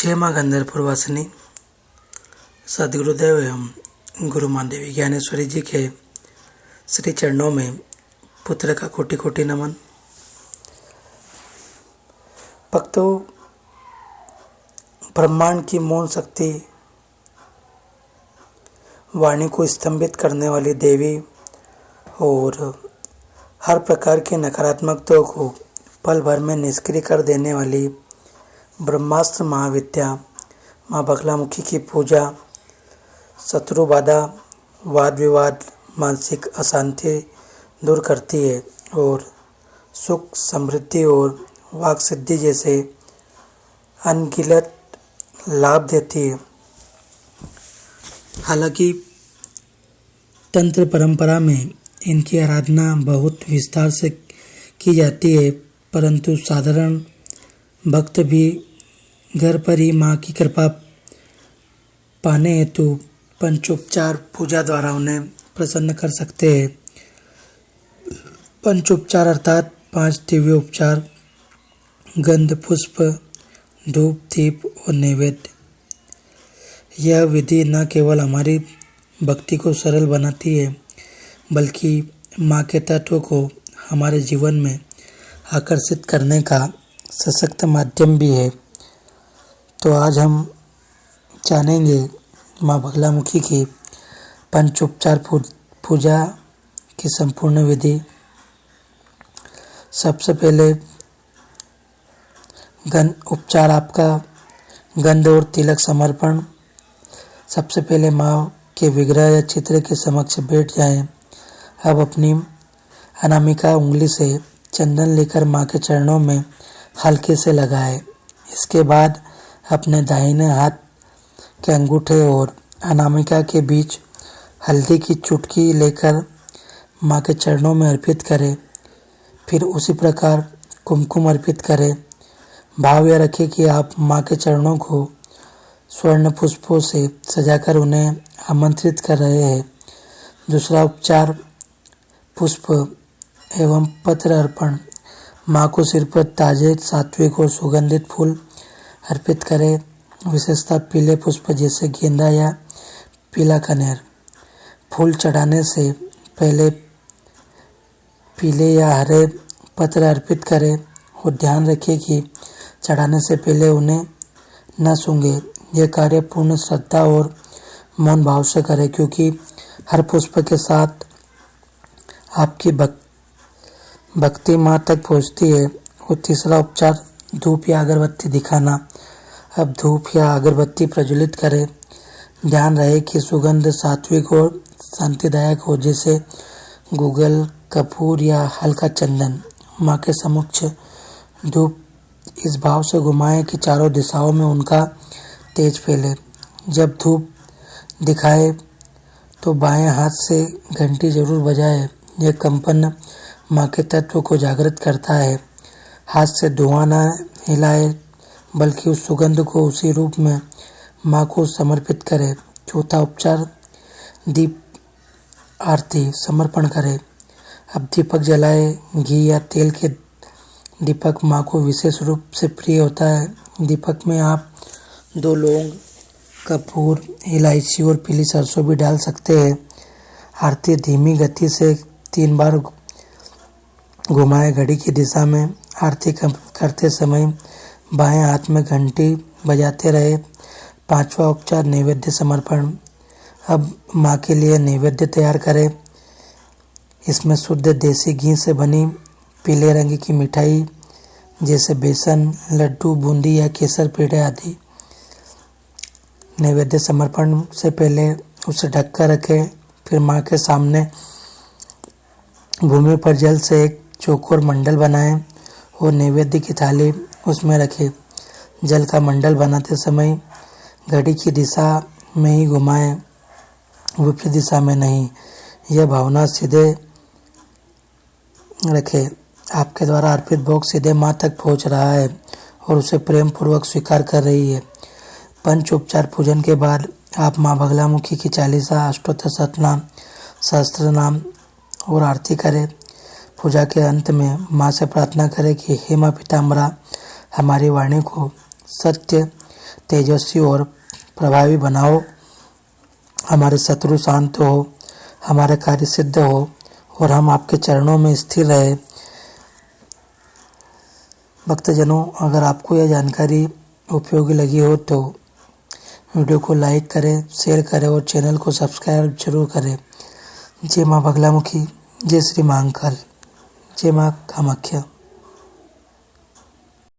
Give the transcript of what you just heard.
जय माँ गंधर्वपुर वासिनी। सदगुरुदेव एवं गुरु माँ देवी ज्ञानेश्वरी जी के श्री चरणों में पुत्र का कोटि कोटि नमन। भक्तों, ब्रह्मांड की मौन शक्ति, वाणी को स्तंभित करने वाली देवी और हर प्रकार की नकारात्मकताओं को पल भर में निष्क्रिय कर देने वाली ब्रह्मास्त्र महाविद्या माँ बगलामुखी की पूजा शत्रु बाधा, वाद विवाद, मानसिक अशांति दूर करती है और सुख, समृद्धि और वाक सिद्धि जैसे अनगिनत लाभ देती है। हालांकि तंत्र परंपरा में इनकी आराधना बहुत विस्तार से की जाती है, परंतु साधारण भक्त भी घर पर ही माँ की कृपा पाने हेतु पंचोपचार पूजा द्वारा उन्हें प्रसन्न कर सकते हैं। पंचोपचार अर्थात 5 दिव्य उपचार, गंध, पुष्प, धूप, दीप और नैवेद्य। यह विधि न केवल हमारी भक्ति को सरल बनाती है, बल्कि माँ के तत्व को हमारे जीवन में आकर्षित करने का सशक्त माध्यम भी है। तो आज हम जानेंगे माँ बगलामुखी की पंचोपचार पूजा की संपूर्ण विधि। सबसे पहले उपचार आपका गंध और तिलक समर्पण। सबसे पहले माँ के विग्रह या चित्र के समक्ष बैठ जाएं। अब अपनी अनामिका उंगली से चंदन लेकर माँ के चरणों में हल्के से लगाएं। इसके बाद अपने दाहिने हाथ के अंगूठे और अनामिका के बीच हल्दी की चुटकी लेकर माँ के चरणों में अर्पित करें। फिर उसी प्रकार कुमकुम अर्पित करें। भाव यह रखें कि आप माँ के चरणों को स्वर्ण पुष्पों से सजाकर उन्हें आमंत्रित कर रहे हैं। दूसरा उपचार पुष्प एवं पत्र अर्पण। माँ को सिर पर ताजे, सात्विक और सुगंधित फूल अर्पित करें, विशेषतः पीले पुष्प जैसे गेंदा या पीला कनेर। फूल चढ़ाने से पहले पीले या हरे पत्र अर्पित करें और ध्यान रखें कि चढ़ाने से पहले उन्हें न सूंघें। यह कार्य पूर्ण श्रद्धा और मौन भाव से करें, क्योंकि हर पुष्प के साथ आपकी भक्ति माँ तक पहुँचती है। और तीसरा उपचार धूप या अगरबत्ती दिखाना। अब धूप या अगरबत्ती प्रज्वलित करें। ध्यान रहे कि सुगंध सात्विक और शांतिदायक हो, जैसे गूगल, कपूर या हल्का चंदन। माँ के समक्ष धूप इस भाव से घुमाएं कि चारों दिशाओं में उनका तेज फैले। जब धूप दिखाए तो बाएं हाथ से घंटी जरूर बजाए। यह कंपन माँ के तत्व को जागृत करता है। हाथ से धुआं न हिलाए, बल्कि उस सुगंध को उसी रूप में माँ को समर्पित करें। चौथा उपचार दीप आरती समर्पण करें। अब दीपक जलाए। घी या तेल के दीपक माँ को विशेष रूप से प्रिय होता है। दीपक में आप 2 लौंग, कपूर, इलायची और पीली सरसों भी डाल सकते हैं। आरती धीमी गति से 3 बार घुमाएं घड़ी की दिशा में। आरती करते समय बाएं हाथ में घंटी बजाते रहे। 5वां उपचार नैवेद्य समर्पण। अब माँ के लिए नैवेद्य तैयार करें। इसमें शुद्ध देसी घी से बनी पीले रंग की मिठाई जैसे बेसन, लड्डू, बूंदी या केसर पेड़े आदि। नैवेद्य समर्पण से पहले उसे ढककर रखें। फिर माँ के सामने भूमि पर जल से एक चौकोर मंडल बनाएं और नैवेद्य की थाली उसमें रखें। जल का मंडल बनाते समय घड़ी की दिशा में ही घुमाएं, विपरीत दिशा में नहीं। यह भावना सीधे रखें, आपके द्वारा अर्पित भोग सीधे माँ तक पहुँच रहा है और उसे प्रेम पूर्वक स्वीकार कर रही है। पंचोपचार पूजन के बाद आप माँ बगलामुखी की 40 अष्टोत्तर शतनाम, सहस्त्रनाम और आरती करें। पूजा के अंत में माँ से प्रार्थना करें कि हे माँ पीताम्बरा, हमारी वाणी को सत्य, तेजस्वी और प्रभावी बनाओ। हमारे शत्रु शांत हो, हमारे कार्य सिद्ध हो और हम आपके चरणों में स्थिर रहे। भक्तजनों, अगर आपको यह जानकारी उपयोगी लगी हो तो वीडियो को लाइक करें, शेयर करें और चैनल को सब्सक्राइब जरूर करें। जय माँ बगलामुखी, जय श्री महाकाल, जय माँ कामाख्या।